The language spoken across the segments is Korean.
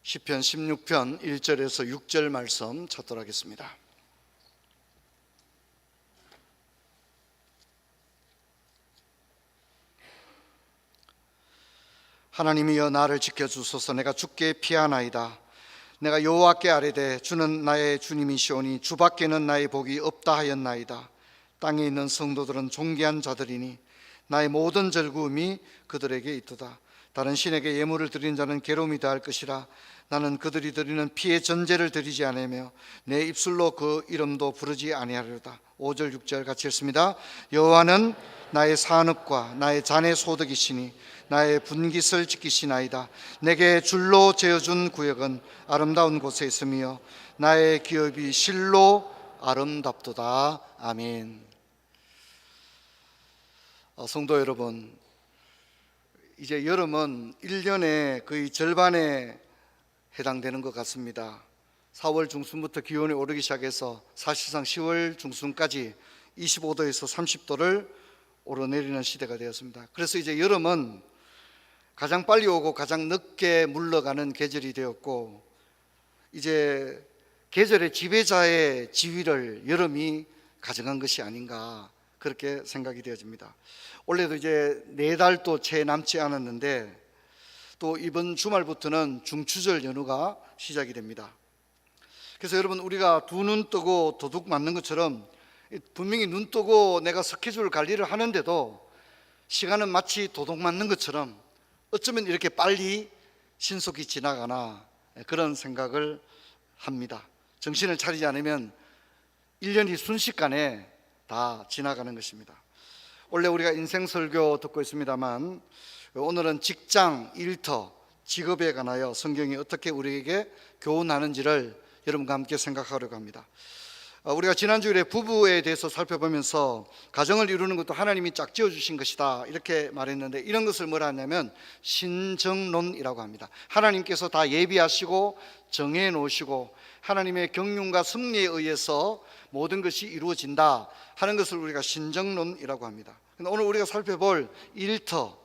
시편 16편 1절에서 6절 말씀 찾도록 하겠습니다. 하나님이여 나를 지켜주소서. 내가 주께 피하나이다. 내가 여호와께 아뢰되 주는 나의 주님이시오니 주밖에는 나의 복이 없다 하였나이다. 땅에 있는 성도들은 존귀한 자들이니 나의 모든 즐거움이 그들에게 있도다. 다른 신에게 예물을 드린 자는 괴로움이 더할 것이라. 나는 그들이 드리는 피의 전제를 드리지 않으며 내 입술로 그 이름도 부르지 아니하리로다. 5절 6절 같이 읽습니다. 여호와는 나의 산업과 나의 잔의 소득이시니 나의 분깃을 지키시나이다. 내게 줄로 재어준 구역은 아름다운 곳에 있으며 나의 기업이 실로 아름답도다. 아멘. 성도 여러분, 이제 여름은 1년의 거의 절반에 해당되는 것 같습니다. 4월 중순부터 기온이 오르기 시작해서 사실상 10월 중순까지 25도에서 30도를 오르내리는 시대가 되었습니다. 그래서 이제 여름은 가장 빨리 오고 가장 늦게 물러가는 계절이 되었고, 이제 계절의 지배자의 지위를 여름이 가져간 것이 아닌가, 그렇게 생각이 되어집니다. 올해도 이제 4달도 채 남지 않았는데 또 이번 주말부터는 중추절 연휴가 시작이 됩니다. 그래서 여러분, 우리가 두 눈 뜨고 도둑 맞는 것처럼 분명히 눈 뜨고 내가 스케줄 관리를 하는데도 시간은 마치 도둑 맞는 것처럼 어쩌면 이렇게 빨리 신속히 지나가나, 그런 생각을 합니다. 정신을 차리지 않으면 1년이 순식간에 다 지나가는 것입니다. 원래 우리가 인생 설교 듣고 있습니다만 오늘은 직장, 일터, 직업에 관하여 성경이 어떻게 우리에게 교훈하는지를 여러분과 함께 생각하려고 합니다. 우리가 지난주에 부부에 대해서 살펴보면서 가정을 이루는 것도 하나님이 짝지어 주신 것이다, 이렇게 말했는데, 이런 것을 뭐라 하냐면 신정론이라고 합니다. 하나님께서 다 예비하시고 정해 놓으시고 하나님의 경륜과 섭리에 의해서 모든 것이 이루어진다 하는 것을 우리가 신정론이라고 합니다. 오늘 우리가 살펴볼 일터,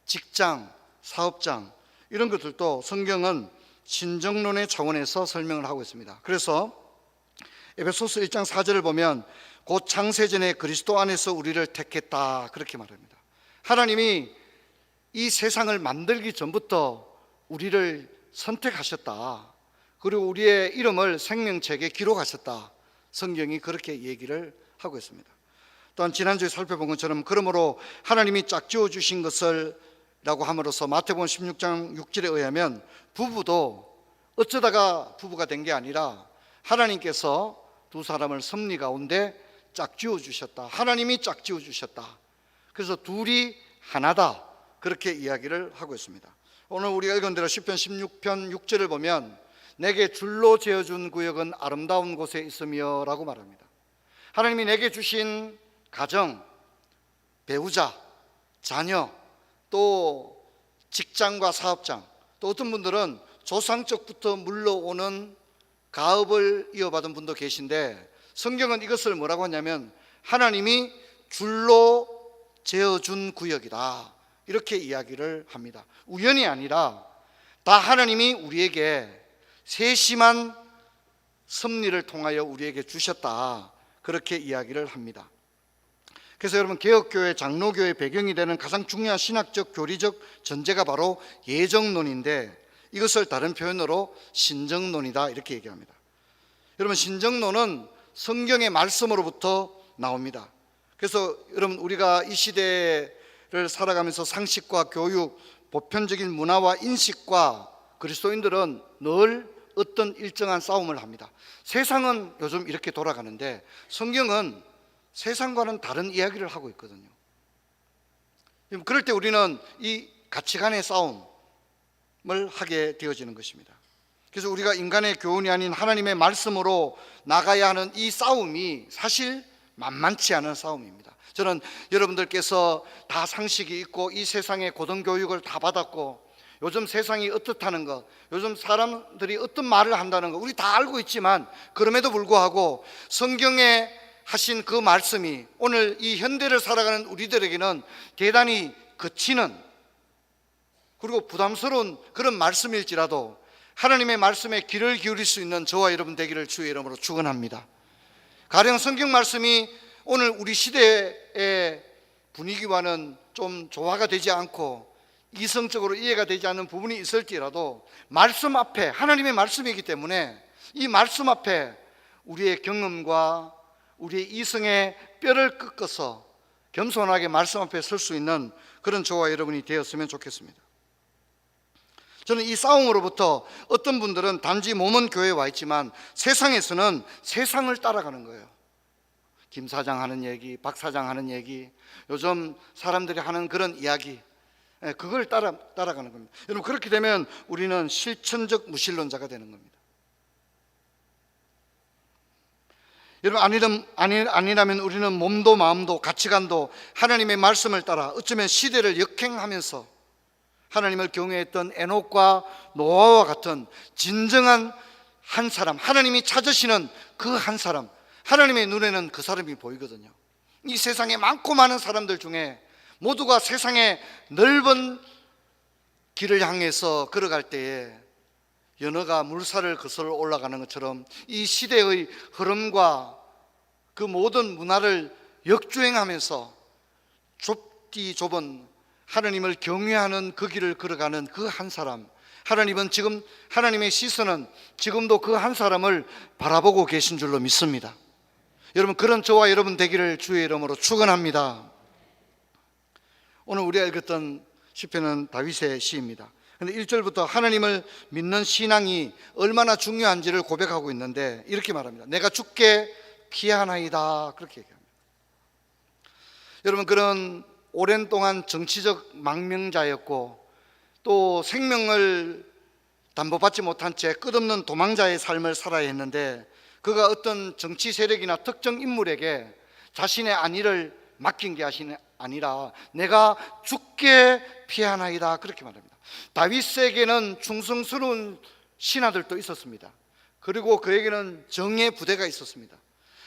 직장, 사업장, 이런 것들도 성경은 신정론의 차원에서 설명을 하고 있습니다. 그래서 에베소서 1장 4절을 보면 곧 창세전에 그리스도 안에서 우리를 택했다, 그렇게 말합니다. 하나님이 이 세상을 만들기 전부터 우리를 선택하셨다, 그리고 우리의 이름을 생명책에 기록하셨다, 성경이 그렇게 얘기를 하고 있습니다. 또한 지난주에 살펴본 것처럼 그러므로 하나님이 짝지어 주신 것을 라고 함으로써 마태복음 16장 6절에 의하면 부부도 어쩌다가 부부가 된 게 아니라 하나님께서 두 사람을 섭리 가운데 짝지어 주셨다, 하나님이 짝지어 주셨다, 그래서 둘이 하나다, 그렇게 이야기를 하고 있습니다. 오늘 우리가 읽은 대로 시편 16편 6절을 보면 내게 줄로 재어준 구역은 아름다운 곳에 있으며 라고 말합니다. 하나님이 내게 주신 가정, 배우자, 자녀, 또 직장과 사업장, 또 어떤 분들은 조상적부터 물러오는 가업을 이어받은 분도 계신데, 성경은 이것을 뭐라고 하냐면 하나님이 줄로 재어준 구역이다, 이렇게 이야기를 합니다. 우연이 아니라 다 하나님이 우리에게 세심한 섭리를 통하여 우리에게 주셨다, 그렇게 이야기를 합니다. 그래서 여러분, 개혁교회, 장로교회 배경이 되는 가장 중요한 신학적, 교리적 전제가 바로 예정론인데, 이것을 다른 표현으로 신정론이다, 이렇게 얘기합니다. 여러분, 신정론은 성경의 말씀으로부터 나옵니다. 그래서 여러분, 우리가 이 시대를 살아가면서 상식과 교육, 보편적인 문화와 인식과 그리스도인들은 늘 어떤 일정한 싸움을 합니다. 세상은 요즘 이렇게 돌아가는데 성경은 세상과는 다른 이야기를 하고 있거든요. 그럴 때 우리는 이 가치관의 싸움을 하게 되어지는 것입니다. 그래서 우리가 인간의 교훈이 아닌 하나님의 말씀으로 나가야 하는 이 싸움이 사실 만만치 않은 싸움입니다. 저는 여러분들께서 다 상식이 있고 이 세상의 고등교육을 다 받았고 요즘 세상이 어떻다는 것, 요즘 사람들이 어떤 말을 한다는 것 우리 다 알고 있지만, 그럼에도 불구하고 성경에 하신 그 말씀이 오늘 이 현대를 살아가는 우리들에게는 대단히 거치는, 그리고 부담스러운 그런 말씀일지라도 하나님의 말씀에 귀를 기울일 수 있는 저와 여러분 되기를 주의 이름으로 축원합니다. 가령 성경 말씀이 오늘 우리 시대의 분위기와는 좀 조화가 되지 않고 이성적으로 이해가 되지 않는 부분이 있을지라도 말씀 앞에, 하나님의 말씀이기 때문에 이 말씀 앞에 우리의 경험과 우리의 이성의 뼈를 꺾어서 겸손하게 말씀 앞에 설 수 있는 그런 저와 여러분이 되었으면 좋겠습니다. 저는 이 싸움으로부터 어떤 분들은 단지 몸은 교회에 와 있지만 세상에서는 세상을 따라가는 거예요. 김 사장 하는 얘기, 박 사장 하는 얘기, 요즘 사람들이 하는 그런 이야기, 그걸 따라가는 겁니다. 여러분, 그렇게 되면 우리는 실천적 무신론자가 되는 겁니다. 여러분, 아니라면 우리는 몸도 마음도 가치관도 하나님의 말씀을 따라 어쩌면 시대를 역행하면서 하나님을 경외했던 에녹과 노아와 같은 진정한 한 사람, 하나님이 찾으시는 그 한 사람, 하나님의 눈에는 그 사람이 보이거든요. 이 세상에 많고 많은 사람들 중에 모두가 세상의 넓은 길을 향해서 걸어갈 때에 연어가 물살을 거슬러 올라가는 것처럼 이 시대의 흐름과 그 모든 문화를 역주행하면서 좁디 좁은 하나님을 경외하는 그 길을 걸어가는 그 한 사람, 하나님은 지금, 하나님의 시선은 지금도 그 한 사람을 바라보고 계신 줄로 믿습니다. 여러분, 그런 저와 여러분 되기를 주의 이름으로 축원합니다. 오늘 우리가 읽었던 시편은 다윗의 시입니다. 그런데 1절부터 하나님을 믿는 신앙이 얼마나 중요한지를 고백하고 있는데 이렇게 말합니다. 내가 주께 피하나이다, 그렇게 얘기합니다. 여러분, 그런 오랜 동안 정치적 망명자였고 또 생명을 담보받지 못한 채 끝없는 도망자의 삶을 살아야 했는데 그가 어떤 정치 세력이나 특정 인물에게 자신의 안위를 맡긴 게 아니라 내가 주께 피하나이다, 그렇게 말합니다. 다윗에게는 충성스러운 신하들도 있었습니다. 그리고 그에게는 정예 부대가 있었습니다.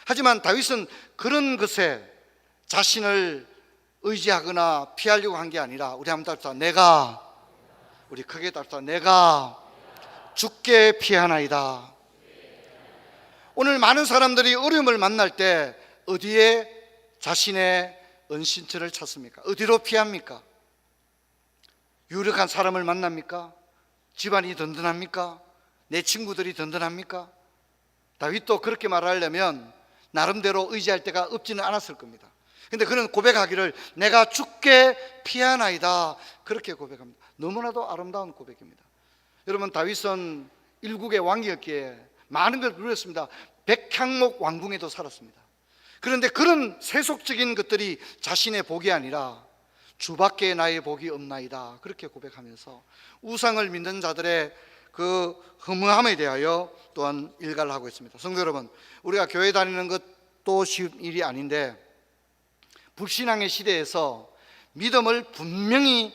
하지만 다윗은 그런 것에 자신을 의지하거나 피하려고 한 게 아니라 우리 한번 답시다. 우리 크게 답시다. 내가 주께 피하나이다. 오늘 많은 사람들이 어려움을 만날 때 어디에 자신의 은신처를 찾습니까? 어디로 피합니까? 유력한 사람을 만납니까? 집안이 든든합니까? 내 친구들이 든든합니까? 다윗도 그렇게 말하려면 나름대로 의지할 때가 없지는 않았을 겁니다. 근데 그는 고백하기를 내가 주께 피하나이다, 그렇게 고백합니다. 너무나도 아름다운 고백입니다. 여러분, 다윗은 일국의 왕이었기에 많은 걸 누렸습니다. 백향목 왕궁에도 살았습니다. 그런데 그런 세속적인 것들이 자신의 복이 아니라 주밖에 나의 복이 없나이다, 그렇게 고백하면서 우상을 믿는 자들의 그 허무함에 대하여 또한 일갈을 하고 있습니다. 성도 여러분, 우리가 교회 다니는 것도 쉬운 일이 아닌데 불신앙의 시대에서 믿음을 분명히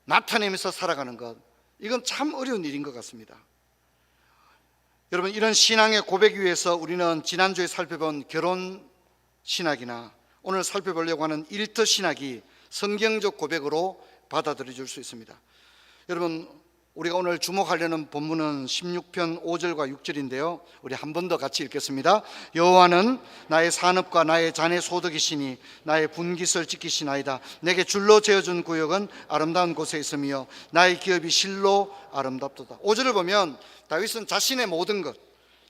나타내면서 살아가는 것, 이건 참 어려운 일인 것 같습니다. 여러분, 이런 신앙의 고백 위에서 우리는 지난주에 살펴본 결혼 신학이나 오늘 살펴보려고 하는 일터 신학이 성경적 고백으로 받아들여질 수 있습니다. 여러분, 우리가 오늘 주목하려는 본문은 16편 5절과 6절인데요 우리 한 번 더 같이 읽겠습니다. 여호와는 나의 산업과 나의 자네 소득이시니 나의 분깃을 지키시나이다. 내게 줄로 재어준 구역은 아름다운 곳에 있으며 나의 기업이 실로 아름답도다. 5절을 보면 다윗은 자신의 모든 것,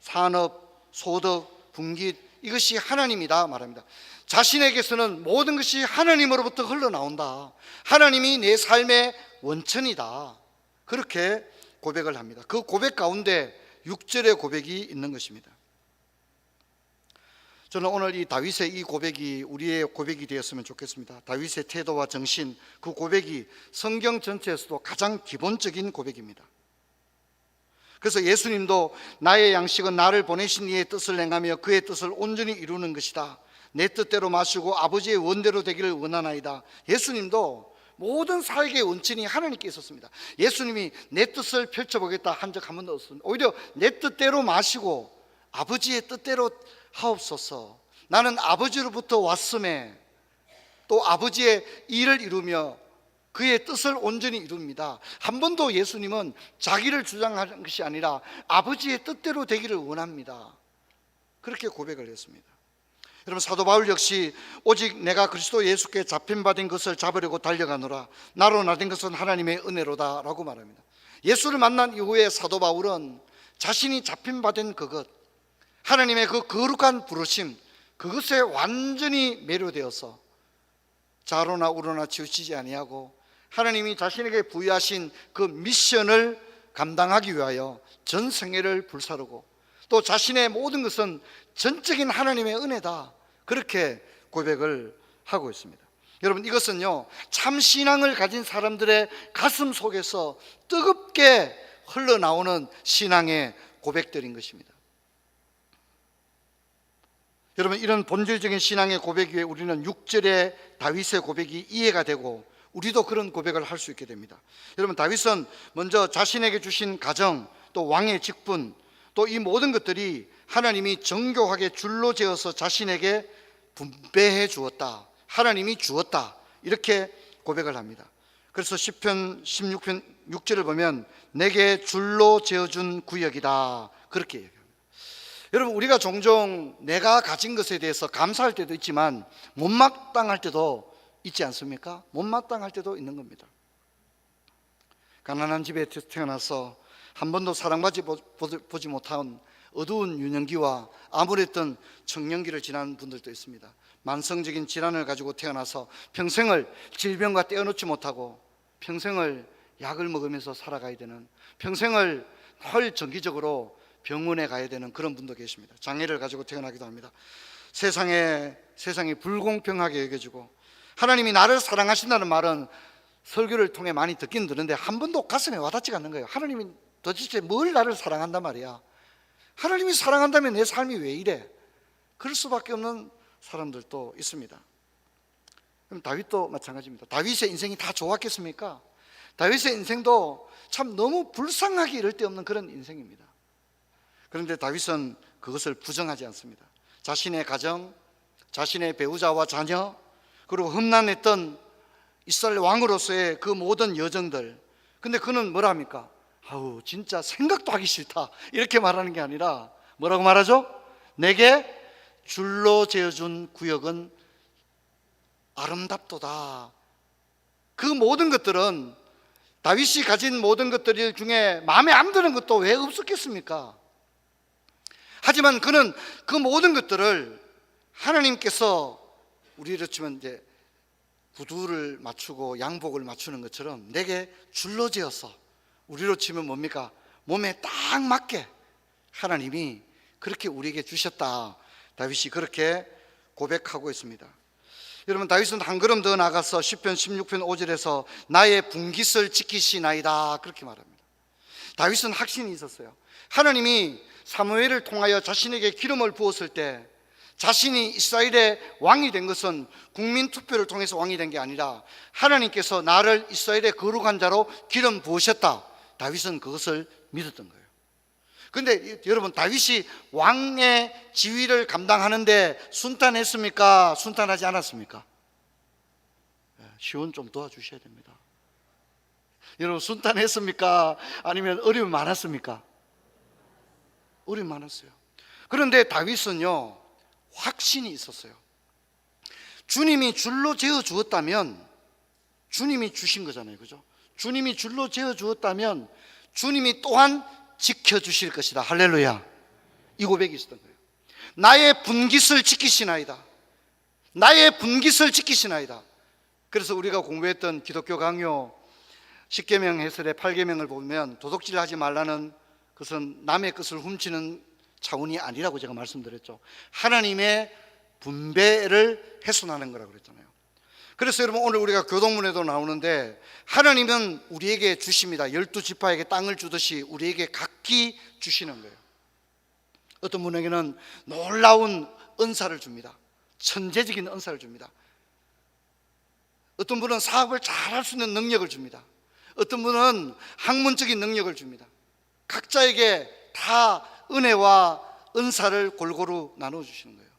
산업, 소득, 분깃, 이것이 하나님이다 말합니다. 자신에게서는 모든 것이 하나님으로부터 흘러나온다. 하나님이 내 삶의 원천이다, 그렇게 고백을 합니다. 그 고백 가운데 6절의 고백이 있는 것입니다. 저는 오늘 이 다윗의 이 고백이 우리의 고백이 되었으면 좋겠습니다. 다윗의 태도와 정신, 그 고백이 성경 전체에서도 가장 기본적인 고백입니다. 그래서 예수님도 나의 양식은 나를 보내신 이의 뜻을 행하며 그의 뜻을 온전히 이루는 것이다. 내 뜻대로 마시고 아버지의 원대로 되기를 원하나이다. 예수님도 모든 사역의 원천이 하나님께 있었습니다. 예수님이 내 뜻을 펼쳐보겠다 한 적 한 번도 없습니다. 오히려 내 뜻대로 마시고 아버지의 뜻대로 하옵소서. 나는 아버지로부터 왔음에 또 아버지의 일을 이루며 그의 뜻을 온전히 이룹니다. 한 번도 예수님은 자기를 주장하는 것이 아니라 아버지의 뜻대로 되기를 원합니다. 그렇게 고백을 했습니다. 여러분, 사도 바울 역시 오직 내가 그리스도 예수께 잡힌 바 된 것을 잡으려고 달려가노라. 나로 나된 것은 하나님의 은혜로다 라고 말합니다. 예수를 만난 이후에 사도 바울은 자신이 잡힌 바 된 그것, 하나님의 그 거룩한 부르심, 그것에 완전히 매료되어서 좌로나 우로나 치우치지 아니하고 하나님이 자신에게 부여하신 그 미션을 감당하기 위하여 전 생애를 불사르고 또 자신의 모든 것은 전적인 하나님의 은혜다, 그렇게 고백을 하고 있습니다. 여러분, 이것은요 참 신앙을 가진 사람들의 가슴 속에서 뜨겁게 흘러나오는 신앙의 고백들인 것입니다. 여러분, 이런 본질적인 신앙의 고백 위에 우리는 6절의 다윗의 고백이 이해가 되고 우리도 그런 고백을 할 수 있게 됩니다. 여러분, 다윗은 먼저 자신에게 주신 가정, 또 왕의 직분, 또 이 모든 것들이 하나님이 정교하게 줄로 재어서 자신에게 분배해 주었다, 하나님이 주었다, 이렇게 고백을 합니다. 그래서 시편 16편 6절을 보면 내게 줄로 재어준 구역이다, 그렇게 얘기합니다. 여러분, 우리가 종종 내가 가진 것에 대해서 감사할 때도 있지만 못마땅할 때도 있지 않습니까? 못마땅할 때도 있는 겁니다. 가난한 집에 태어나서 한 번도 사랑받지 보지 못한 어두운 유년기와 암울했던 청년기를 지난 분들도 있습니다. 만성적인 질환을 가지고 태어나서 평생을 질병과 떼어놓지 못하고 평생을 약을 먹으면서 살아가야 되는, 평생을 헐 정기적으로 병원에 가야 되는 그런 분도 계십니다. 장애를 가지고 태어나기도 합니다. 세상이 불공평하게 여겨지고 하나님이 나를 사랑하신다는 말은 설교를 통해 많이 듣긴 듣는데 한 번도 가슴에 와닿지가 않는 거예요. 하나님이 도대체 뭘 나를 사랑한단 말이야. 하나님이 사랑한다면 내 삶이 왜 이래? 그럴 수밖에 없는 사람들도 있습니다. 그럼 다윗도 마찬가지입니다. 다윗의 인생이 다 좋았겠습니까? 다윗의 인생도 참 너무 불쌍하기 이를 데 없는 그런 인생입니다. 그런데 다윗은 그것을 부정하지 않습니다. 자신의 가정, 자신의 배우자와 자녀, 그리고 험난했던 이스라엘 왕으로서의 그 모든 여정들, 근데 그는 뭐라 합니까? 아우, 진짜 생각도 하기 싫다, 이렇게 말하는 게 아니라 뭐라고 말하죠? 내게 줄로 재어준 구역은 아름답도다. 그 모든 것들은, 다윗이 가진 모든 것들 중에 마음에 안 드는 것도 왜 없었겠습니까? 하지만 그는 그 모든 것들을 하나님께서, 우리로 치면 이제 구두를 맞추고 양복을 맞추는 것처럼 내게 줄로 재어서, 우리로 치면 뭡니까? 몸에 딱 맞게 하나님이 그렇게 우리에게 주셨다. 다윗이 그렇게 고백하고 있습니다. 여러분, 다윗은 한 걸음 더 나가서 시편 16편 5절에서 나의 분깃을 지키시나이다, 그렇게 말합니다. 다윗은 확신이 있었어요. 하나님이 사무엘을 통하여 자신에게 기름을 부었을 때 자신이 이스라엘의 왕이 된 것은 국민 투표를 통해서 왕이 된 게 아니라 하나님께서 나를 이스라엘의 거룩한 자로 기름 부으셨다. 다윗은 그것을 믿었던 거예요. 그런데 여러분, 다윗이 왕의 지위를 감당하는데 순탄했습니까? 순탄하지 않았습니까? 시온 좀 도와주셔야 됩니다. 여러분, 순탄했습니까? 아니면 어려움이 많았습니까? 어려움이 많았어요. 그런데 다윗은요, 확신이 있었어요. 주님이 줄로 재어 주었다면, 주님이 주신 거잖아요, 그죠? 주님이 줄로 재어 주었다면 주님이 또한 지켜주실 것이다. 할렐루야. 이 고백이 있었던 거예요. 나의 분깃을 지키시나이다. 나의 분깃을 지키시나이다. 그래서 우리가 공부했던 기독교 강요 10계명 해설의 8계명을 보면 도둑질하지 말라는 것은 남의 것을 훔치는 차원이 아니라고 제가 말씀드렸죠. 하나님의 분배를 훼손하는 거라고 그랬잖아요. 그래서 여러분, 오늘 우리가 교동문에도 나오는데 하나님은 우리에게 주십니다. 12지파에게 땅을 주듯이 우리에게 각기 주시는 거예요. 어떤 분에게는 놀라운 은사를 줍니다. 천재적인 은사를 줍니다. 어떤 분은 사업을 잘할 수 있는 능력을 줍니다. 어떤 분은 학문적인 능력을 줍니다. 각자에게 다 은혜와 은사를 골고루 나눠주시는 거예요.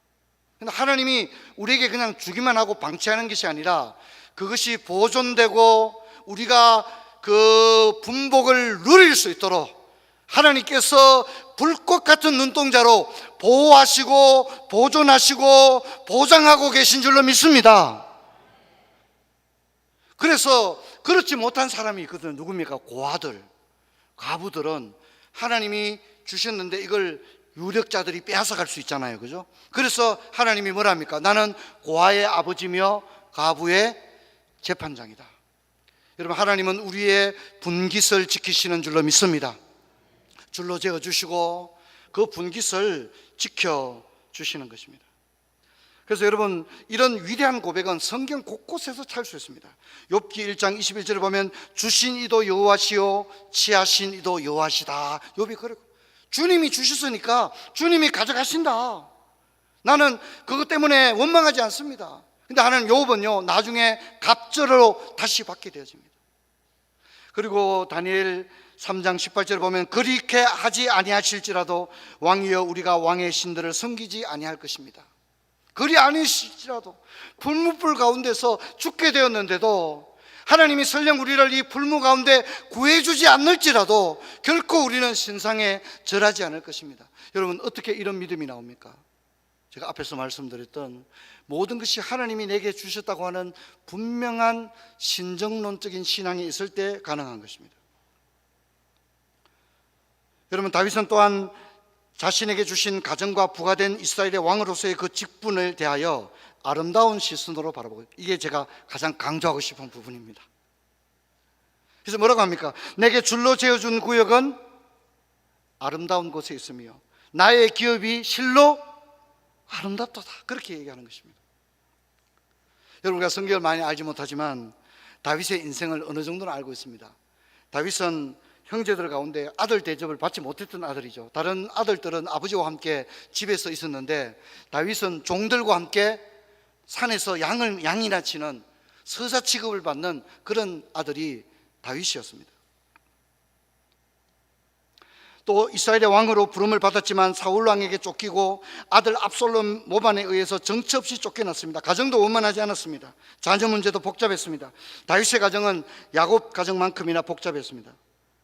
근데 하나님이 우리에게 그냥 주기만 하고 방치하는 것이 아니라 그것이 보존되고 우리가 그 분복을 누릴 수 있도록 하나님께서 불꽃 같은 눈동자로 보호하시고 보존하시고 보장하고 계신 줄로 믿습니다. 그래서 그렇지 못한 사람이 있거든요. 누굽니까? 고아들, 과부들은 하나님이 주셨는데 이걸 유력자들이 빼앗아갈 수 있잖아요. 그죠? 그래서 하나님이 뭐라 합니까? 나는 고아의 아버지며 과부의 재판장이다. 여러분, 하나님은 우리의 분깃을 지키시는 줄로 믿습니다. 줄로 재어주시고 그 분깃을 지켜주시는 것입니다. 그래서 여러분, 이런 위대한 고백은 성경 곳곳에서 찾을 수 있습니다. 욥기 1장 21절에 보면 주신 이도 여호와시요 취하신 이도 여호와시다. 욥이 그러고, 주님이 주셨으니까 주님이 가져가신다. 나는 그것 때문에 원망하지 않습니다. 근데 하나님, 욥은요 나중에 갑절로 다시 받게 되어집니다. 그리고 다니엘 3장 18절에 보면 그렇게 하지 아니하실지라도 왕이여 우리가 왕의 신들을 섬기지 아니할 것입니다. 그리 아니실지라도 불무불 가운데서 죽게 되었는데도 하나님이 설령 우리를 이 불무 가운데 구해주지 않을지라도 결코 우리는 신상에 절하지 않을 것입니다. 여러분, 어떻게 이런 믿음이 나옵니까? 제가 앞에서 말씀드렸던 모든 것이 하나님이 내게 주셨다고 하는 분명한 신정론적인 신앙이 있을 때 가능한 것입니다. 여러분, 다윗은 또한 자신에게 주신 가정과 부가된 이스라엘의 왕으로서의 그 직분을 대하여 아름다운 시선으로 바라보고, 이게 제가 가장 강조하고 싶은 부분입니다. 그래서 뭐라고 합니까? 내게 줄로 재어준 구역은 아름다운 곳에 있으며 나의 기업이 실로 아름답도다. 그렇게 얘기하는 것입니다. 여러분과 성경을 많이 알지 못하지만 다윗의 인생을 어느 정도는 알고 있습니다. 다윗은 형제들 가운데 아들 대접을 받지 못했던 아들이죠. 다른 아들들은 아버지와 함께 집에서 있었는데 다윗은 종들과 함께 산에서 양이나 치는 서사 취급을 받는 그런 아들이 다윗이었습니다. 또 이스라엘의 왕으로 부름을 받았지만 사울 왕에게 쫓기고 아들 압살롬 모반에 의해서 정처 없이 쫓겨났습니다. 가정도 원만하지 않았습니다. 자녀 문제도 복잡했습니다. 다윗의 가정은 야곱 가정만큼이나 복잡했습니다.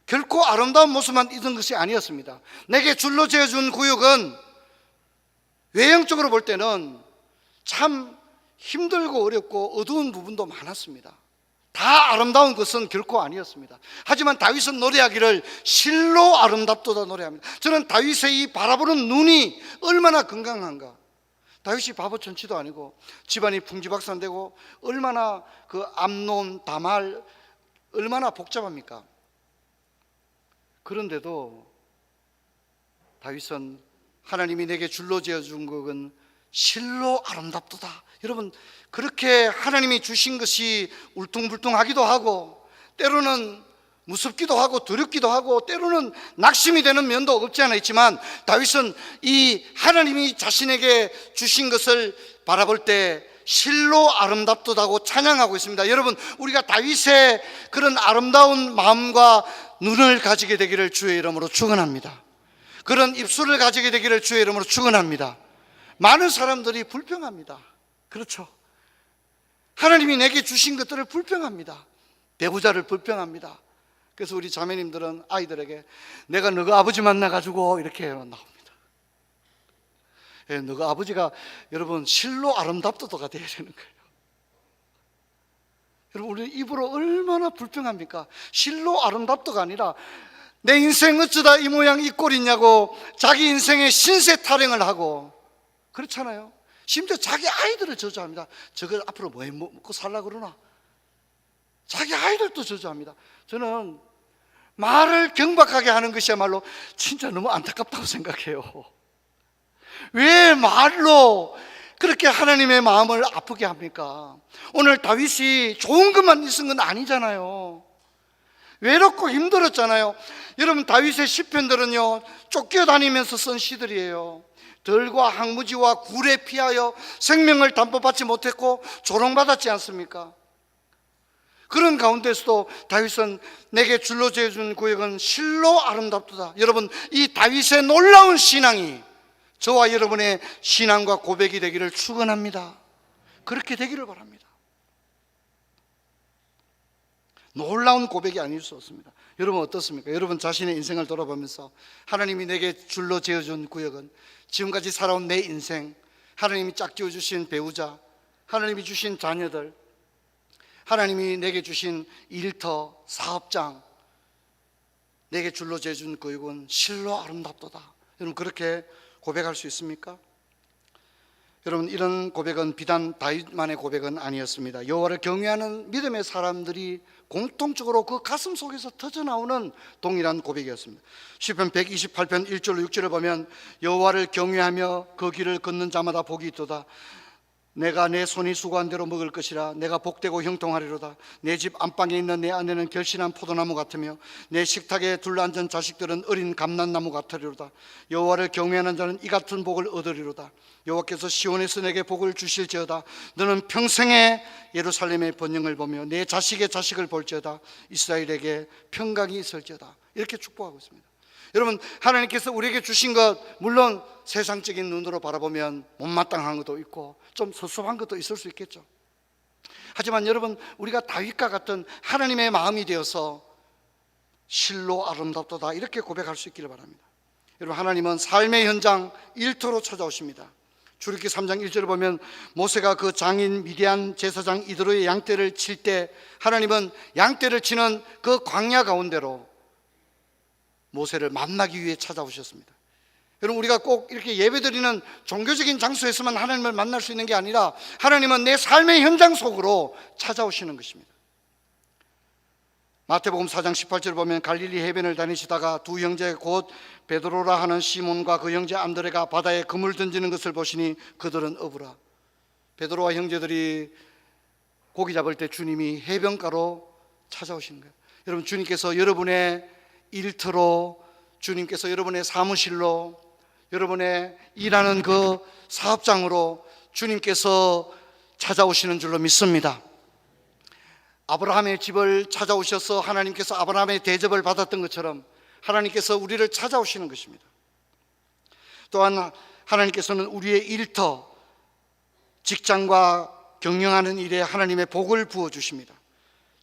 결코 아름다운 모습만 있는 것이 아니었습니다. 내게 줄로 재어준 구역은 외형적으로 볼 때는 참 힘들고 어렵고 어두운 부분도 많았습니다. 다 아름다운 것은 결코 아니었습니다. 하지만 다윗은 노래하기를 실로 아름답도다 노래합니다. 저는 다윗의 이 바라보는 눈이 얼마나 건강한가. 다윗이 바보 천치도 아니고 집안이 풍지박산되고 얼마나 그 암논, 다말 얼마나 복잡합니까? 그런데도 다윗은 하나님이 내게 줄로 재어준 것은 실로 아름답도다. 여러분, 그렇게 하나님이 주신 것이 울퉁불퉁하기도 하고 때로는 무섭기도 하고 두렵기도 하고 때로는 낙심이 되는 면도 없지 않아 있지만 다윗은 이 하나님이 자신에게 주신 것을 바라볼 때 실로 아름답도다고 찬양하고 있습니다. 여러분, 우리가 다윗의 그런 아름다운 마음과 눈을 가지게 되기를 주의 이름으로 축원합니다. 그런 입술을 가지게 되기를 주의 이름으로 축원합니다. 많은 사람들이 불평합니다. 그렇죠. 하나님이 내게 주신 것들을 불평합니다. 배우자를 불평합니다. 그래서 우리 자매님들은 아이들에게 내가 너가 아버지 만나가지고 이렇게 나옵니다. 너가 아버지가 여러분 실로 아름답도가 되어야 되는 거예요. 여러분, 우리 입으로 얼마나 불평합니까? 실로 아름답도가 아니라 내 인생 어쩌다 이 모양 이 꼴이냐고 자기 인생에 신세 타령을 하고 그렇잖아요. 심지어 자기 아이들을 저주합니다. 저걸 앞으로 뭐 먹고 살려고 그러나? 자기 아이들도 저주합니다. 저는 말을 경박하게 하는 것이야말로 진짜 너무 안타깝다고 생각해요. 왜 말로 그렇게 하나님의 마음을 아프게 합니까? 오늘 다윗이 좋은 것만 있은 건 아니잖아요. 외롭고 힘들었잖아요. 여러분, 다윗의 시편들은요 쫓겨다니면서 쓴 시들이에요. 들과 항무지와 굴에 피하여 생명을 담보받지 못했고 조롱받았지 않습니까? 그런 가운데서도 다윗은 내게 줄로 재어준 구역은 실로 아름답도다. 여러분, 이 다윗의 놀라운 신앙이 저와 여러분의 신앙과 고백이 되기를 축원합니다. 그렇게 되기를 바랍니다. 놀라운 고백이 아닐 수 없습니다. 여러분 어떻습니까? 여러분 자신의 인생을 돌아보면서 하나님이 내게 줄로 지어준 구역은 지금까지 살아온 내 인생, 하나님이 짝지어 주신 배우자, 하나님이 주신 자녀들, 하나님이 내게 주신 일터, 사업장, 내게 줄로 지어준 구역은 실로 아름답도다. 여러분 그렇게 고백할 수 있습니까? 여러분 이런 고백은 비단 다윗만의 고백은 아니었습니다. 여호와를 경외하는 믿음의 사람들이 공통적으로 그 가슴 속에서 터져나오는 동일한 고백이었습니다. 시편 128편 1절로 6절을 보면 여호와를 경외하며 그 길을 걷는 자마다 복이 있도다. 내가 내 손이 수고한 대로 먹을 것이라. 내가 복되고 형통하리로다. 내 집 안방에 있는 내 아내는 결실한 포도나무 같으며 내 식탁에 둘러앉은 자식들은 어린 감람나무 같으리로다. 여호와를 경외하는 자는 이 같은 복을 얻으리로다. 여호와께서 시온에서 내게 복을 주실지어다. 너는 평생에 예루살렘의 번영을 보며 내 자식의 자식을 볼지어다. 이스라엘에게 평강이 있을지어다. 이렇게 축복하고 있습니다. 여러분 하나님께서 우리에게 주신 것, 물론 세상적인 눈으로 바라보면 못마땅한 것도 있고 좀 섭섭한 것도 있을 수 있겠죠. 하지만 여러분 우리가 다윗과 같은 하나님의 마음이 되어서 실로 아름답도다 이렇게 고백할 수 있기를 바랍니다. 여러분 하나님은 삶의 현장 일터로 찾아오십니다. 출애굽기 3장 1절을 보면 모세가 그 장인 미디안 제사장 이드로의 양떼를 칠 때 하나님은 양떼를 치는 그 광야 가운데로 모세를 만나기 위해 찾아오셨습니다. 여러분 우리가 꼭 이렇게 예배드리는 종교적인 장소에서만 하나님을 만날 수 있는 게 아니라 하나님은 내 삶의 현장 속으로 찾아오시는 것입니다. 마태복음 4장 18절을 보면 갈릴리 해변을 다니시다가 두 형제 곧 베드로라 하는 시몬과 그 형제 안드레가 바다에 그물 던지는 것을 보시니 그들은 어부라. 베드로와 형제들이 고기 잡을 때 주님이 해변가로 찾아오시는 거예요. 여러분 주님께서 여러분의 일터로, 주님께서 여러분의 사무실로, 여러분의 일하는 그 사업장으로 주님께서 찾아오시는 줄로 믿습니다. 아브라함의 집을 찾아오셔서 하나님께서 아브라함의 대접을 받았던 것처럼 하나님께서 우리를 찾아오시는 것입니다. 또한 하나님께서는 우리의 일터, 직장과 경영하는 일에 하나님의 복을 부어주십니다.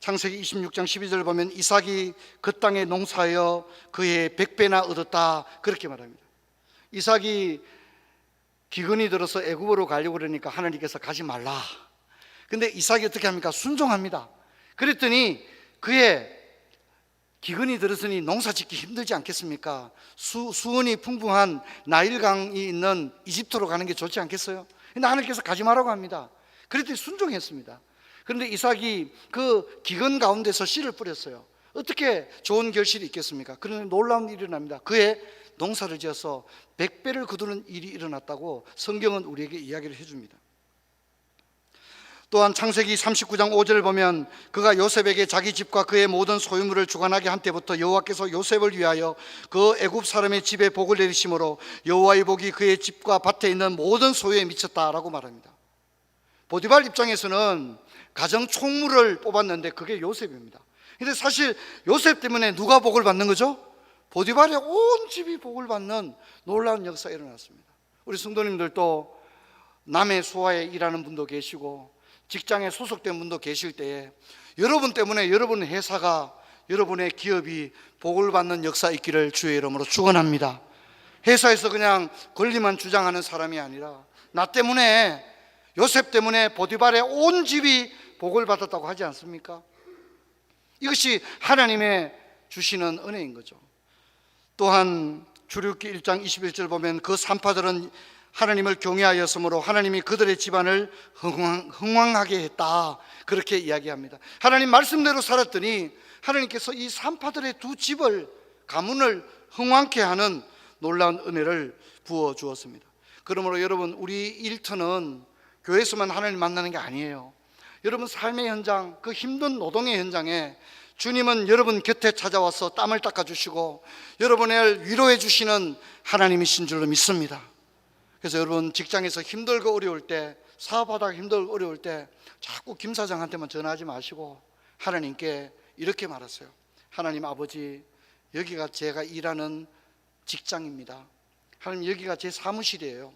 창세기 26장 12절을 보면 이삭이 그 땅에 농사하여 그의 100배나 얻었다 그렇게 말합니다. 이삭이 기근이 들어서 애굽으로 가려고 그러니까 하나님께서 가지 말라. 근데 이삭이 어떻게 합니까? 순종합니다. 그랬더니 그의 기근이 들었으니 농사 짓기 힘들지 않겠습니까? 수온이 풍부한 나일강이 있는 이집트로 가는 게 좋지 않겠어요? 근데 하나님께서 가지 말라고 합니다. 그랬더니 순종했습니다. 그런데 이삭이 그 기근 가운데서 씨를 뿌렸어요. 어떻게 좋은 결실이 있겠습니까? 그런데 놀라운 일이 일어납니다. 그의 농사를 지어서 100배를 거두는 일이 일어났다고 성경은 우리에게 이야기를 해줍니다. 또한 창세기 39장 5절을 보면 그가 요셉에게 자기 집과 그의 모든 소유물을 주관하게 한 때부터 여호와께서 요셉을 위하여 그 애굽 사람의 집에 복을 내리심으로 여호와의 복이 그의 집과 밭에 있는 모든 소유에 미쳤다라고 말합니다. 보디발 입장에서는 가정 총무를 뽑았는데 그게 요셉입니다. 근데 사실 요셉 때문에 누가 복을 받는 거죠? 보디발의 온 집이 복을 받는 놀라운 역사가 일어났습니다. 우리 성도님들도 남의 수하에 일하는 분도 계시고 직장에 소속된 분도 계실 때에 여러분 때문에 여러분 회사가, 여러분의 기업이 복을 받는 역사 있기를 주의 이름으로 축원합니다. 회사에서 그냥 권리만 주장하는 사람이 아니라 나 때문에, 요셉 때문에 보디발의 온 집이 복을 받았다고 하지 않습니까? 이것이 하나님의 주시는 은혜인 거죠. 또한 출애굽기 1장 21절 보면 그 산파들은 하나님을 경외하였으므로 하나님이 그들의 집안을 흥왕하게 했다 그렇게 이야기합니다. 하나님 말씀대로 살았더니 하나님께서 이 산파들의 두 집을, 가문을 흥왕케 하는 놀라운 은혜를 부어 주었습니다. 그러므로 여러분 우리 일터는 교회에서만 하나님 만나는 게 아니에요. 여러분 삶의 현장, 그 힘든 노동의 현장에 주님은 여러분 곁에 찾아와서 땀을 닦아주시고 여러분을 위로해 주시는 하나님이신 줄로 믿습니다. 그래서 여러분 직장에서 힘들고 어려울 때, 사업하다가 힘들고 어려울 때 자꾸 김 사장한테만 전화하지 마시고 하나님께 이렇게 말하세요. 하나님 아버지, 여기가 제가 일하는 직장입니다. 하나님 여기가 제 사무실이에요.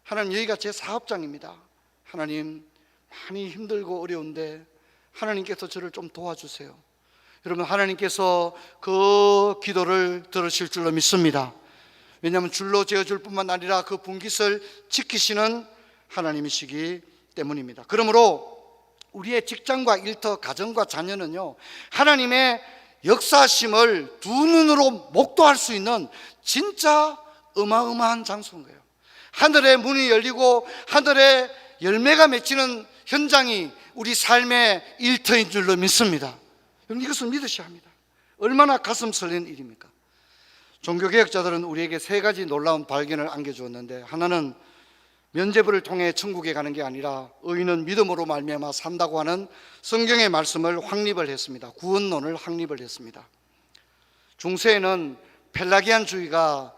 하나님 여기가 제 사업장입니다. 하나님 많이 힘들고 어려운데 하나님께서 저를 좀 도와주세요. 여러분, 하나님께서 그 기도를 들으실 줄로 믿습니다. 왜냐하면 줄로 재어줄 뿐만 아니라 그 분깃을 지키시는 하나님이시기 때문입니다. 그러므로 우리의 직장과 일터, 가정과 자녀는요, 하나님의 역사심을 두 눈으로 목도할 수 있는 진짜 어마어마한 장소인 거예요. 하늘의 문이 열리고 하늘의 열매가 맺히는 현장이 우리 삶의 일터인 줄로 믿습니다. 여러분, 이것을 믿으셔야 합니다. 얼마나 가슴 설레는 일입니까? 종교개혁자들은 우리에게 세 가지 놀라운 발견을 안겨주었는데, 하나는 면죄부를 통해 천국에 가는 게 아니라 의인은 믿음으로 말미암아 산다고 하는 성경의 말씀을 확립을 했습니다. 구원론을 확립을 했습니다. 중세에는 펠라기안주의가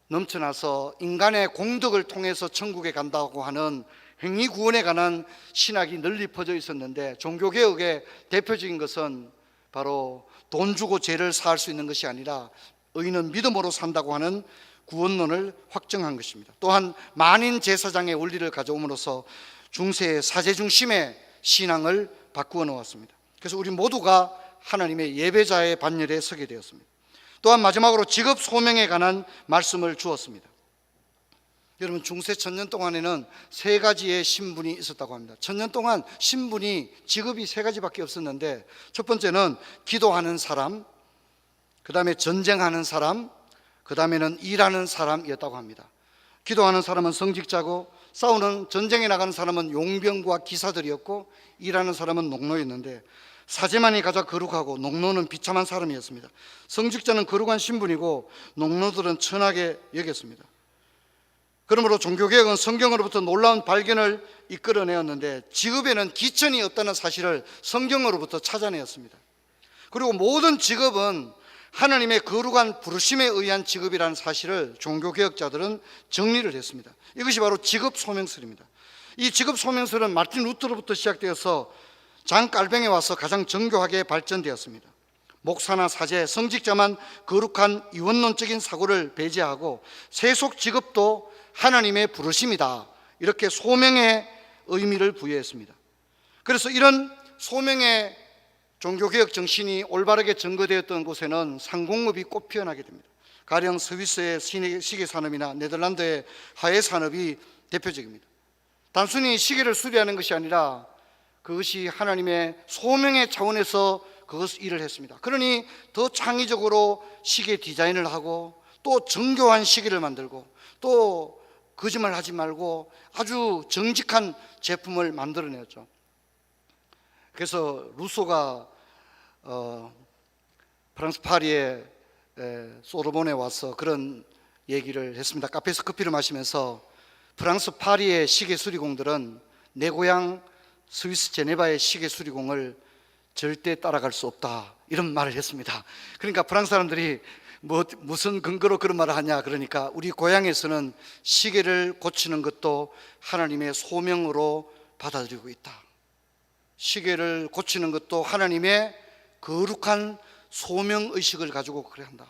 넘쳐나서 인간의 공덕을 통해서 천국에 간다고 하는 행위구원에 관한 신학이 널리 퍼져 있었는데, 종교개혁의 대표적인 것은 바로 돈 주고 죄를 사할 수 있는 것이 아니라 의인은 믿음으로 산다고 하는 구원론을 확정한 것입니다. 또한 만인 제사장의 원리를 가져옴으로써 중세의 사제 중심의 신앙을 바꾸어 놓았습니다. 그래서 우리 모두가 하나님의 예배자의 반열에 서게 되었습니다. 또한 마지막으로 직업 소명에 관한 말씀을 주었습니다. 여러분, 중세 천년 동안에는 세 가지의 신분이 있었다고 합니다. 천년 동안 신분이, 직업이 세 가지밖에 없었는데, 첫 번째는 기도하는 사람, 그 다음에 전쟁하는 사람, 그 다음에는 일하는 사람이었다고 합니다. 기도하는 사람은 성직자고, 싸우는 전쟁에 나가는 사람은 용병과 기사들이었고, 일하는 사람은 농노였는데, 사제만이 가장 거룩하고 농노는 비참한 사람이었습니다. 성직자는 거룩한 신분이고 농노들은 천하게 여겼습니다. 그러므로 종교개혁은 성경으로부터 놀라운 발견을 이끌어내었는데, 직업에는 기천이 없다는 사실을 성경으로부터 찾아내었습니다. 그리고 모든 직업은 하나님의 거룩한 부르심에 의한 직업이라는 사실을 종교개혁자들은 정리를 했습니다. 이것이 바로 직업 소명설입니다. 이 직업 소명설은 마틴 루터로부터 시작되어서 장 깔뱅에 와서 가장 정교하게 발전되었습니다. 목사나 사제, 성직자만 거룩한 이원론적인 사고를 배제하고 세속 직업도 하나님의 부르심이다, 이렇게 소명의 의미를 부여했습니다. 그래서 이런 소명의 종교개혁 정신이 올바르게 전거되었던 곳에는 상공업이 꽃 피어나게 됩니다. 가령 스위스의 시계산업이나 네덜란드의 하해산업이 대표적입니다. 단순히 시계를 수리하는 것이 아니라 그것이 하나님의 소명의 차원에서 그것을 일을 했습니다. 그러니 더 창의적으로 시계 디자인을 하고, 또 정교한 시계를 만들고, 또 거짓말 하지 말고 아주 정직한 제품을 만들어냈죠. 그래서 루소가 프랑스 파리의 소르본에 와서 그런 얘기를 했습니다. 카페에서 커피를 마시면서 프랑스 파리의 시계 수리공들은 내 고향 스위스 제네바의 시계 수리공을 절대 따라갈 수 없다, 이런 말을 했습니다. 그러니까 프랑스 사람들이 무슨 근거로 그런 말을 하냐, 그러니까 우리 고향에서는 시계를 고치는 것도 하나님의 소명으로 받아들이고 있다. 시계를 고치는 것도 하나님의 거룩한 소명의식을 가지고 그래 한다.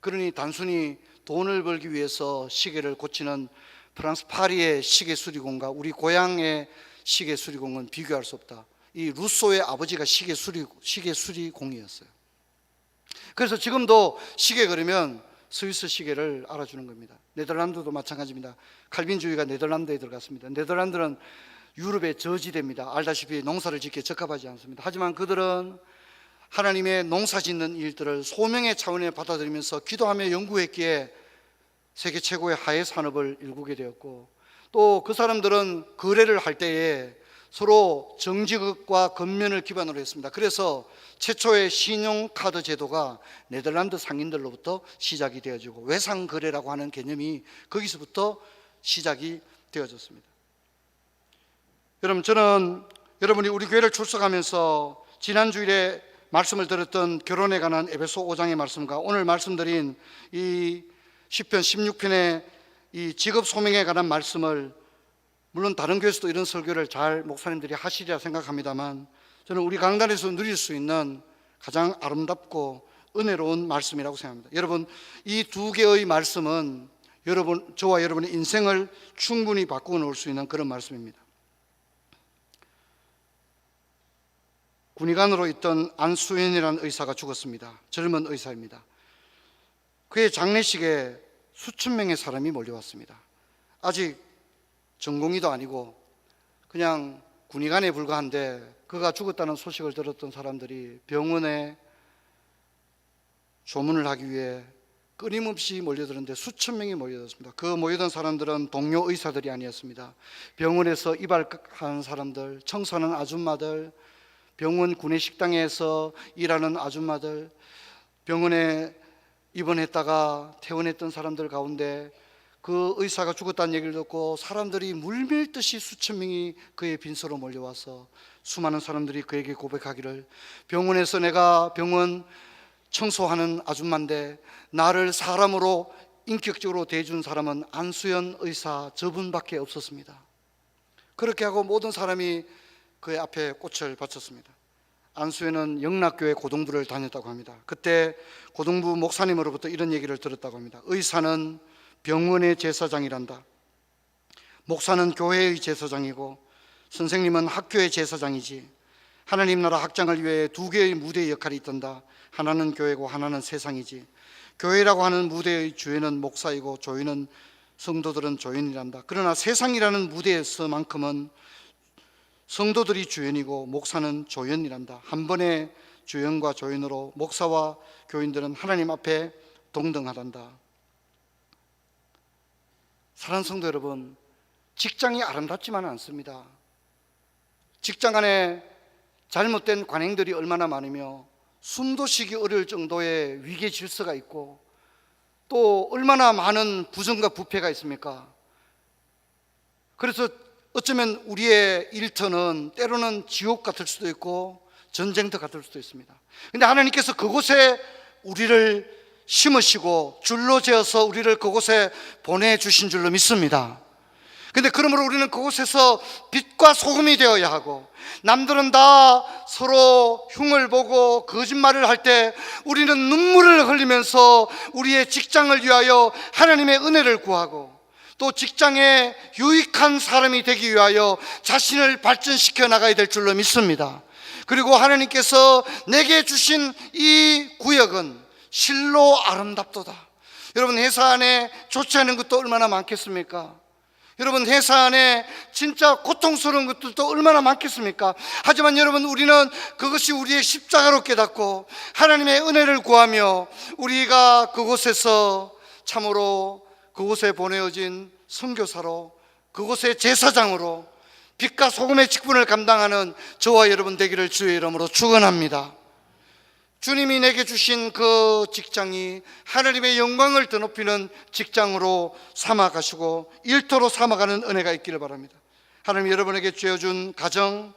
그러니 단순히 돈을 벌기 위해서 시계를 고치는 프랑스 파리의 시계 수리공과 우리 고향의 시계 수리공은 비교할 수 없다. 이 루소의 아버지가 시계 수리공이었어요. 그래서 지금도 시계 그러면 스위스 시계를 알아주는 겁니다. 네덜란드도 마찬가지입니다. 칼빈주의가 네덜란드에 들어갔습니다. 네덜란드는 유럽의 저지대입니다. 알다시피 농사를 짓기에 적합하지 않습니다. 하지만 그들은 하나님의 농사 짓는 일들을 소명의 차원에 받아들이면서 기도하며 연구했기에 세계 최고의 하해 산업을 일구게 되었고, 또 그 사람들은 거래를 할 때에 서로 정직과 겉면을 기반으로 했습니다. 그래서 최초의 신용카드 제도가 네덜란드 상인들로부터 시작이 되어지고, 외상거래라고 하는 개념이 거기서부터 시작이 되어졌습니다. 여러분, 저는 여러분이 우리 교회를 출석하면서 지난 주일에 말씀을 들었던 결혼에 관한 에베소 5장의 말씀과 오늘 말씀드린 이 시편 16편의 이 직업 소명에 관한 말씀을, 물론 다른 교회에서도 이런 설교를 잘 목사님들이 하시리라 생각합니다만, 저는 우리 강단에서 누릴 수 있는 가장 아름답고 은혜로운 말씀이라고 생각합니다. 여러분, 이 두 개의 말씀은 저와 여러분의 인생을 충분히 바꾸어 놓을 수 있는 그런 말씀입니다. 군의관으로 있던 안수현이라는 의사가 죽었습니다. 젊은 의사입니다. 그의 장례식에 수천 명의 사람이 몰려왔습니다. 아직 전공의도 아니고 그냥 군의관에 불과한데 그가 죽었다는 소식을 들었던 사람들이 병원에 조문을 하기 위해 끊임없이 몰려드는데 수천 명이 몰려들었습니다. 그 모여든 사람들은 동료 의사들이 아니었습니다. 병원에서 이발하는 사람들, 청소하는 아줌마들, 병원 구내식당에서 일하는 아줌마들, 병원에 입원했다가 퇴원했던 사람들 가운데 그 의사가 죽었다는 얘기를 듣고 사람들이 물밀듯이 수천 명이 그의 빈소로 몰려와서 수많은 사람들이 그에게 고백하기를, 병원에서 내가 병원 청소하는 아줌마인데 나를 사람으로 인격적으로 대해준 사람은 안수현 의사 저분밖에 없었습니다. 그렇게 하고 모든 사람이 그의 앞에 꽃을 바쳤습니다. 안수현은 영락교회 고등부를 다녔다고 합니다. 그때 고등부 목사님으로부터 이런 얘기를 들었다고 합니다. 의사는 병원의 제사장이란다. 목사는 교회의 제사장이고 선생님은 학교의 제사장이지. 하나님 나라 확장을 위해 두 개의 무대의 역할이 있단다. 하나는 교회고 하나는 세상이지. 교회라고 하는 무대의 주인은 목사이고 조인은 성도들은 조인이란다. 그러나 세상이라는 무대에서만큼은 성도들이 주연이고 목사는 조연이란다. 한 번의 주연과 조연으로 목사와 교인들은 하나님 앞에 동등하단다. 사랑하는 성도 여러분, 직장이 아름답지만은 않습니다. 직장 안에 잘못된 관행들이 얼마나 많으며 숨도 쉬기 어려울 정도의 위계 질서가 있고 또 얼마나 많은 부정과 부패가 있습니까? 그래서 어쩌면 우리의 일터는 때로는 지옥 같을 수도 있고 전쟁터 같을 수도 있습니다. 그런데 하나님께서 그곳에 우리를 심으시고 줄로 재어서 우리를 그곳에 보내주신 줄로 믿습니다. 근데 그러므로 우리는 그곳에서 빛과 소금이 되어야 하고, 남들은 다 서로 흉을 보고 거짓말을 할 때 우리는 눈물을 흘리면서 우리의 직장을 위하여 하나님의 은혜를 구하고, 또 직장에 유익한 사람이 되기 위하여 자신을 발전시켜 나가야 될 줄로 믿습니다. 그리고 하나님께서 내게 주신 이 구역은 실로 아름답도다. 여러분, 회사 안에 좋지 않은 것도 얼마나 많겠습니까? 여러분, 회사 안에 진짜 고통스러운 것들도 얼마나 많겠습니까? 하지만 여러분, 우리는 그것이 우리의 십자가로 깨닫고 하나님의 은혜를 구하며 우리가 그곳에서 참으로 그곳에 보내어진 선교사로, 그곳의 제사장으로 빛과 소금의 직분을 감당하는 저와 여러분 되기를 주의 이름으로 축원합니다. 주님이 내게 주신 그 직장이 하나님의 영광을 드높이는 직장으로 삼아가시고 일터로 삼아가는 은혜가 있기를 바랍니다. 하나님 여러분에게 주어준 가정,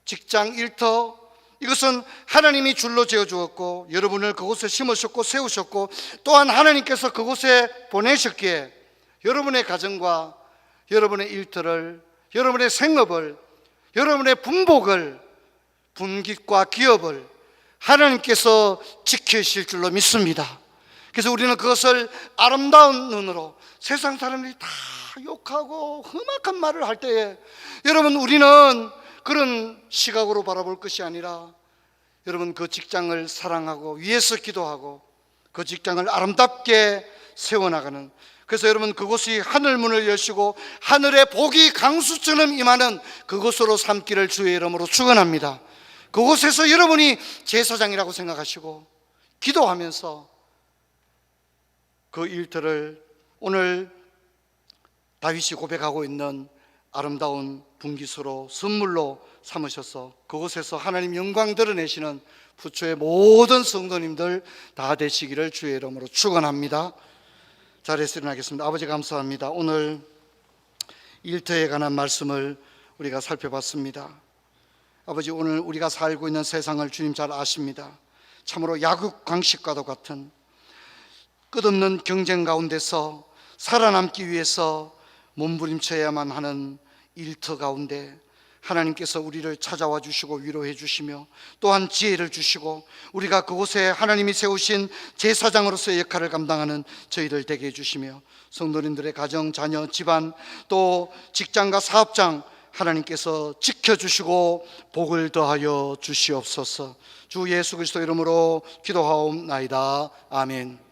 직장, 일터, 이것은 하나님이 줄로 지어주었고 여러분을 그곳에 심으셨고 세우셨고 또한 하나님께서 그곳에 보내셨기에 여러분의 가정과 여러분의 일터를, 여러분의 생업을, 여러분의 분복을, 분깃과 기업을 하나님께서 지키실 줄로 믿습니다. 그래서 우리는 그것을 아름다운 눈으로, 세상 사람들이 다 욕하고 험악한 말을 할 때에 여러분, 우리는 그런 시각으로 바라볼 것이 아니라 여러분, 그 직장을 사랑하고 위에서 기도하고 그 직장을 아름답게 세워나가는, 그래서 여러분 그곳이 하늘문을 여시고 하늘의 복이 강수처럼 임하는 그곳으로 삼기를 주의 이름으로 축원합니다. 그곳에서 여러분이 제사장이라고 생각하시고 기도하면서 그 일터를 오늘 다윗이 고백하고 있는 아름다운 분깃으로 선물로 삼으셔서 그곳에서 하나님 영광 드러내시는 부초의 모든 성도님들 다 되시기를 주의 이름으로 축원합니다. 자리에서 일어나겠습니다. 아버지 감사합니다. 오늘 일터에 관한 말씀을 우리가 살펴봤습니다. 아버지, 오늘 우리가 살고 있는 세상을 주님 잘 아십니다. 참으로 야국 강식과도 같은 끝없는 경쟁 가운데서 살아남기 위해서 몸부림쳐야만 하는 일터 가운데 하나님께서 우리를 찾아와 주시고 위로해 주시며 또한 지혜를 주시고 우리가 그곳에 하나님이 세우신 제사장으로서의 역할을 감당하는 저희들 되게 해 주시며 성도님들의 가정, 자녀, 집안, 또 직장과 사업장 하나님께서 지켜주시고 복을 더하여 주시옵소서. 주 예수 그리스도 이름으로 기도하옵나이다. 아멘.